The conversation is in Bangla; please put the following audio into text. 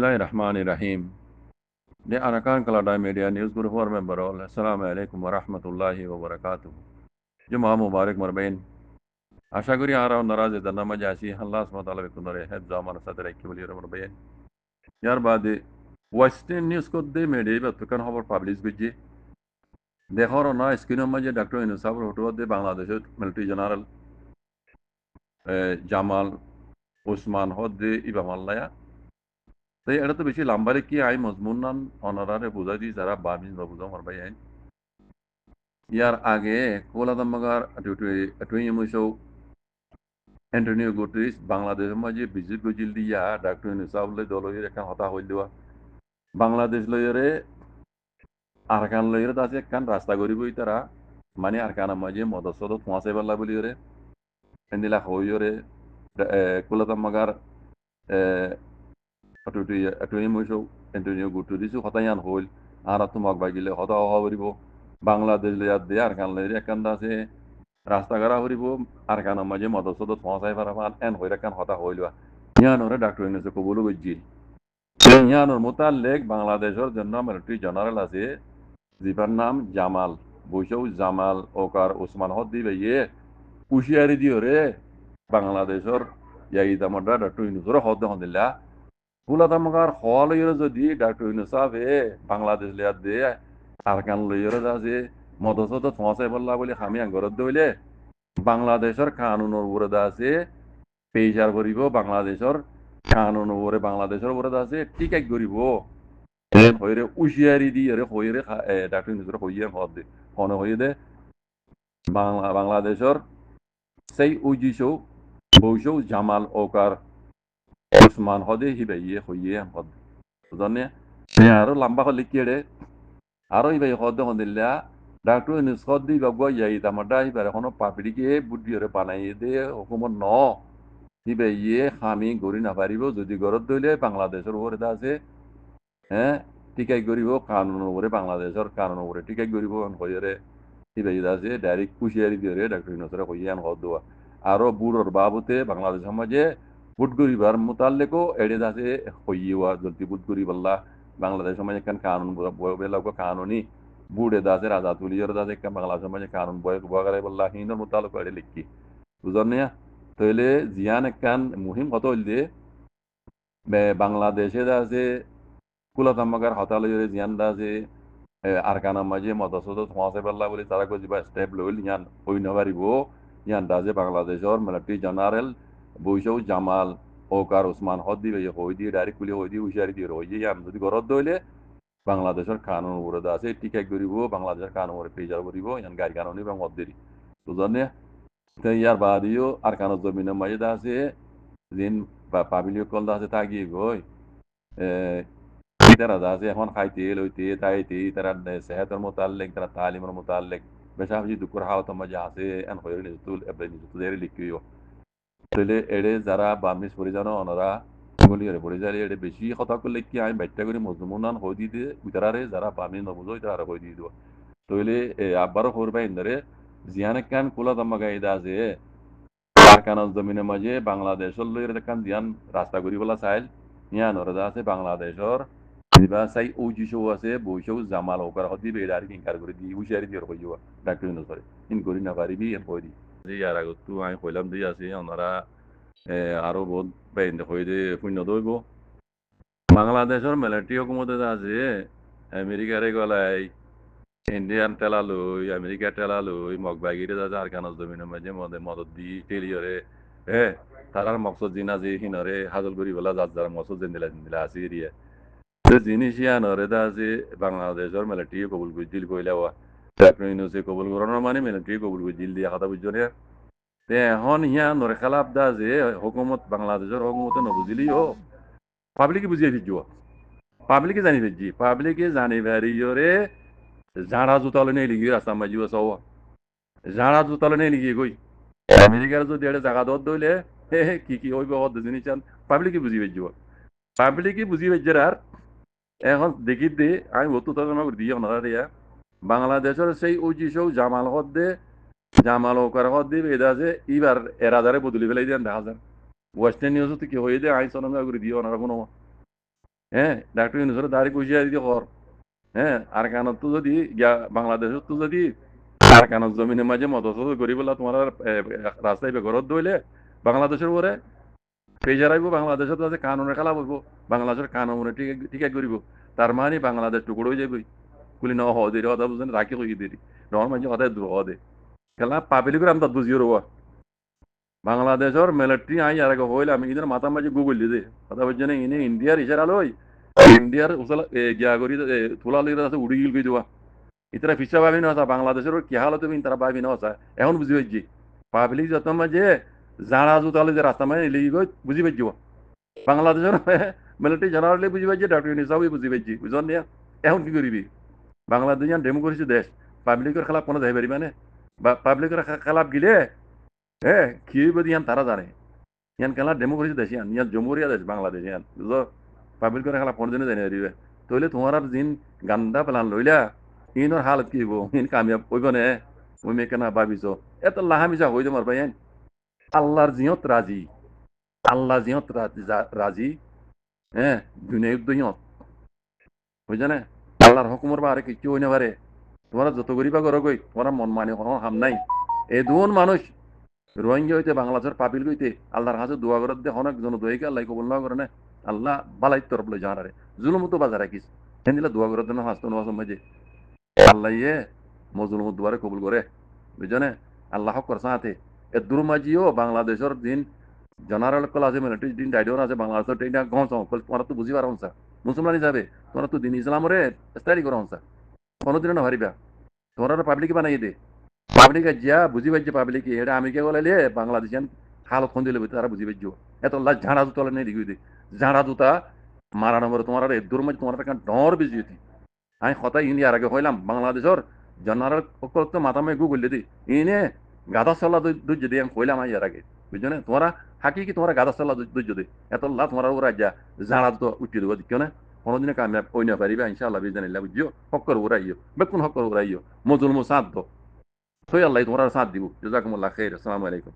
Bismillahirrahmanirrahim. The Arakan Kalada Media News Group for member all. Assalamu alaikum wa rahmatullahi wa barakatuh. Jum'a Mubarak Marbain. আশা করি আর নারাজে দানা মাঝে আসি আল্লাহ সুবহানাহু ওয়া তাআলা বেকুনরে হেফ জামান সাথে রাখি বলি রমারবাইন ইয়ার বাদে ওয়েস্টার্ন নিউজ কো দে মেডে বতকান খবর পাবলিশ গজি দেখর না স্ক্রিনের মাঝে ডক্টর ইনুসাব হটো দে বাংলাদেশের মিলিটারি জেনারেল জামাল ওসমান হদে ইবা মাল্লায়া তাই এটা তো বেশি লাম্বারে কি আই মজমুন নান অনারারে বুঝাই দি যারা বামিজ বা বুঝা মারবাই আইন ইয়ার আগে কোলাদামাগার টুই মুসৌ অ্যান্টনিও গুটেরিস বাংলাদেশের মাঝে ভিজিট গজিল দিয়া ডাক্তার ইউনুসাব লই দলইর একখান হতা হইল দেওয়া বাংলাদেশ লইরে আরকান লইরে আছে একখান রাস্তা গরিবই তারা মানে আরকানের মাঝে মদসদ পৌঁছাই পারলা বলি ওরে এন্দিলা হইরে কোলাদামাগার টুই মুসৌ অ্যান্টনিও গুটেরিসও হতায়ান হইল আর তোমাক বাগিলে হতা হওয়া করিব বাংলাদেশ লইয়ার দিয়ে আরকান লইরে একখান আছে রাস্তাঘাটা হরিব আর কান মাঝে মদসদ পৌঁছাই পারাবার এন হইরা কান হতা হইলবা ইয়ানোরে ডাক্তার ইউনুসে কবুল গজ্জিল ইয়ানোর মোতালেক বাংলাদেশের জন্য মিলিটারি জেনারেল আছে জিবার নাম জামাল বৈশৌ জামাল ওকার ওসমান হদ্দি ভাইয়ে হুশিয়ারি দিও রে বাংলাদেশের ইয়াইদামডা ডাক্তার ইউনুসের হদ্দ হদিল্লা ফুলাতামগার হল যদি ডাক্তার ইউনুসাবে বাংলাদেশ লিয়ার দে আর কান লইরে আছে মদসদ পৌঁছাই পারলা বলে আমি আঙ্গরত দইলে বাংলাদেশের কানুনের উপরে আছে পেশার করিব বাংলাদেশের কানুন উপরে বাংলাদেশের উপরে আছে টিকাই করিব হইরে উশিয়ারি দি হইরে ডাক্তার নিজের হইয়ে হদ দে কোন হইয়ে দে বাংলাদেশের সেই উজিসৌ বৌসৌ জামাল ওকার ওসমান হদে হিবাইয়ে হইয়ে হদ জানে আরো লম্বা হলে কি রে আরো হিবাই হদ হদিল্লা ডাক্তার নিষ্কত দি বাবুয়া ইয়াই তামাডা হিবার এখনো পাপড়িকে বুদ্ধিরে বানাই দে হুকুমত ন হিবে ইয়ে আমি গড়ি নাপারিব যদি ঘরত দইলে বাংলাদেশের উপরে আছে হ্যাঁ টিকাই করিব কানুনের উপরে বাংলাদেশের কানুনের উপরে টিকাই করিব হইরে হিবে আছে ডাইরেক্ট কুশিয়ারি দিয়ে ডাক্তার ইউনুসরে হইয়ান হদ দেওয়া আরো বুড়োর বাবুতে বাংলাদেশ সমাজে বুট গরিবার মোতালেকও এড়ে আছে হইয়া যদি বুট গরিবাল্লা বাংলাদেশ সমাজে কান কানুন বেলা কানুনি বুড়ে দাসে রাজা তুলিয়র দাসে একটা বাংলা সমাজে কানুন বয়াগারে বললা হিন্দর মোতালক এড়ে লিখি বুঝন না তাহলে জিয়ান একখান মুহিম কত হইল যে বাংলাদেশে আছে কুলাতাম্মাগার হতালয়রে জিয়ান আছে আরকানার মাঝে মদসদ সমাজে পাল্লা বলে তারা কজিবা স্টেপ লইল ইয়ান হই নাপারিব ইয়ান দাসে বাংলাদেশের মিলিটারি জেনারেল বৈশৌ জামাল ওকার ওসমান হদ দিবে হই দিয়ে ডাইরেক্ট কুলি হই দিয়ে হুশিয়ারি দিয়ে হই ইয়ান যদি ঘরত দইলে বাংলাদেশের কানুন উপরে আছে টিকাই করিব বাংলাদেশের কানুন উপরে পেজার করিব ইয়ান গাড়ি কানুন এবং মদ্দেরি বুঝনে ইয়ার বাদিও আর কানুন জমিনের মাঝে আছে দিন পাবিলিও কল আছে তাগিয়ে গই তারা আছে এখন খাইতে লইতে তাইতে তারা সেহাতের মোতালেক তারা তালিমের মোতালেক বেশাফি দুপুর হাওয়াত মাঝে আছে এন হয়ে নিজুল এবার নিজুল লিখিও তাহলে এড়ে যারা বামিস পরিজানো ওনারা বলিয়ারে পরিজারে এড়ে বেশি কথা করলে কি আমি বাচ্চা করে মজমুনান হয়ে দিতে উতারারে যারা বামি নবুঝো তারা হয়ে দিয়ে দিব তাহলে আব্বারও করবে ইন্দারে জিয়ানে কান কোলা দাম্মা গাইদা আছে আর কানাল জমিনের মাঝে বাংলাদেশের লইরে কান জিয়ান রাস্তা করি বলা চাইল ইয়ান ওরা আছে বাংলাদেশের দিবা চাই উজিসৌ আছে বৈশৌ জামাল ওকার হদি বেড়ারি ইনকার করে দি হুশিয়ারি দিয়ে হইব ডাক্তার ইউনুসরে ইন করি না পারিবি এন কই দি ইয়ার আগত তো আমি কইলাম দিয়ে আছে ওনারা আরো বহুত বেইন হয়ে দে শূন্য দইব বাংলাদেশের মিলিটারি হুকুমতে আছে আমেরিকারে গলাই ইন্ডিয়ান টেলা লই আমেরিকা টেলা লই মগবাগিরে যা আর কানাল জমিনের মাঝে মদত দি টেলিয়রে তারার মকসদ জিনা যে হিনরে হাজল করি বলা যার মকসদ জিন্দিলা আছে এরিয়া জিনিস ইয়ানরে আছে বাংলাদেশের মিলিটারি কবুল বুঝিল কইলা ডাক্তার ইউনুসে কবুল করানোর মানে মিলিটারি কবুল বুঝিল দিয়া কথা বুঝছো না এখন ইয়ানর খেলাফ দা যে হুকুমত বাংলাদেশের হুকুমতে নবুঝিলিও পাবলিকে বুঝিয়ে ফিরছো পাবলিকে জানি ফিরছি পাবলিকে জানি ভারিয়রে ঝাড়া জুতালে নেই লিগি রাস্তা মাঝি সব ঝাড়া জুতালে নেই লিগি কই আমেরিকার যদি এটা জায়গা দর দইলে কি হইব জিনিস পাবলিকে বুঝি ফিরছো পাবলিকে বুঝি ফিরছে আর এখন দেখি দে আমি ভর্তু তর্জমা করে দিয়ে ওনারা দিয়া বাংলাদেশের সেই উজিসৌ জামাল হদ দে জামাল ওকার হদ দিবে এটা আছে ইবার এরাদারে বদলি ফেলাই দেন দেখা যান ওয়েস্টার্ন নিউজও তো কি হয়ে দে আইন সনঙ্গা করে দিয়ে ওনারা কোনো হ্যাঁ ডাক্তার ইউনুসের দাড়ি কুচিয়া দিতে কর হ্যাঁ আর কানত তো যদি বাংলাদেশত তো যদি আর কানত জমিনের মাঝে মদত করি বলা তোমার রাস্তায় বেঘরত দইলে বাংলাদেশের উপরে পেজার আইব বাংলাদেশত আছে কানুনের খেলা বলবো বাংলাদেশের কানুনে ঠিক ঠিক করিব তার মানে বাংলাদেশ টুকরো হয়ে যাবে কুলি ন হ দিদি কথা বুঝেন রাখি হয়ে দিদি নর মাঝে কথা দূর হদে খেলা পাবলিক করে আমি তাত বুঝিয়ে রবা বাংলাদেশের মিলিটারি আই আর আগে হইলে আমি ইদের মাথা মাঝে গুগল দিদে কথা বুঝছেন ইনি ইন্ডিয়ার ইশারা লই ইন্ডিয়ার উসলা গিয়া করি তোলা লই আছে উড়ি গিল কই দেওয়া ইতরা ফিসা ভাবি না বাংলাদেশের কি হালত তুমি তারা ভাবি না এখন বুঝি পাইছি পাবলিক যত মাঝে জানা জুতালে যে রাস্তা মানে লিগি গই বুঝি পাইছি বাংলাদেশের মিলিটারি জেনারেলি বুঝি পাইছি ডক্টর ইউনিসাবই বুঝি পাইছি বুঝন নিয়া এখন কি করিবি বাংলাদেশ ডেমোক্রেসি দেশ পাবলিকের খেলাপ কোনো যাই পারিবা না বা পাবলিকের খেলাপ গিলে হ্যাঁ কি হইব ইয়ান তারা জানে ইয়ান খেলা ডেমোক্রেসি দেশ ইয়ান জমহুরিয়া দেশ বাংলাদেশ ইয়ান বুঝো পাবলিকের খেলা কোনো দিনে জানি পারিবে তইলে তোমার আর দিন গান্দা প্লান লইলা ইনর হালত কি হইব ইন কামিয়াব হইব নে তুমি কেনা ভাবিছ এত লাহামিজা হই তোমার ভাই আল্লাহর জিয়ত রাজি আল্লাহ জিয়ত রাজি হ্যাঁ দুনিয়া যুদ্ধ হিয়ত বুঝছে না আল্লাহর হুকুমর বারে কিছু হই না পারে তোমরা যত গরিবা করো কই তোমরা মন মানে কোনো হাম নাই এই দুজন মানুষ রোহিঙ্গা হইতে বাংলাদেশের পাপিল হইতে আল্লাহর কাছে দোয়া করে দে অনেক জন দোয়াইকে আল্লাহ কবুল না করে না আল্লাহ বালাই তরফ লই জানারে জুলুম তো বাজার রাখিস হেন্দিলা দোয়া করে দেন হাসতো নওয়াজ মাঝে আল্লাহ ইয়ে মজলুম দুয়ারে কবুল করে বুঝছো না আল্লাহ হক সাথে এ দুরমাজিও বাংলাদেশের দিন জেনারেল কল আছে মিলিটারি দিন ডাইডর আছে বাংলাদেশের ট্রেন গম তোমরা তো বুঝি পারো মুসলমান হিসাবে তোমরা তো দিন ইসলামরে স্টাডি করো কোনোদিনও না হারিবা তোমরা পাবলিক বানাই দে পাবলিক যা বুঝি পাইছে পাবলিক এটা আমি কে বলে বাংলাদেশিয়ান হালত ফোন দিলে তারা বুঝি পাইছো এত লাশ ঝাড়া জুতা নেই দেখি দে ঝাড়া জুতা মারা নম্বর তোমার এ দুরমাজি তোমার ডর বেশি হতি আমি হতাই ইন্ডিয়ার আগে হইলাম বাংলাদেশের জেনারেল তো মাথা মেয়ে গুগল দি ইনে গাদা চলা দুর্য দিয়ে আমি কইলাম ইয়ার আগে বুঝছো না তোমরা হাকি কি তোমরা গাদা চলা দুর্য দি এত লাভ তোমার ওরা যা জানা তো উঠি দেবো দিচ্ছ না কোনোদিনে কামিয়াব ওই না পারিবা ইনশাআল্লাহ বিজানিল্লাহ বুঝছো হক্কর উড়াইও বেকুন হক্কর উড়াইও মজুল মুসাদ তো সই আল্লাহ তোমরা সাথ দিব জাজাকুমুল্লাহ খাইর আসসালামু আলাইকুম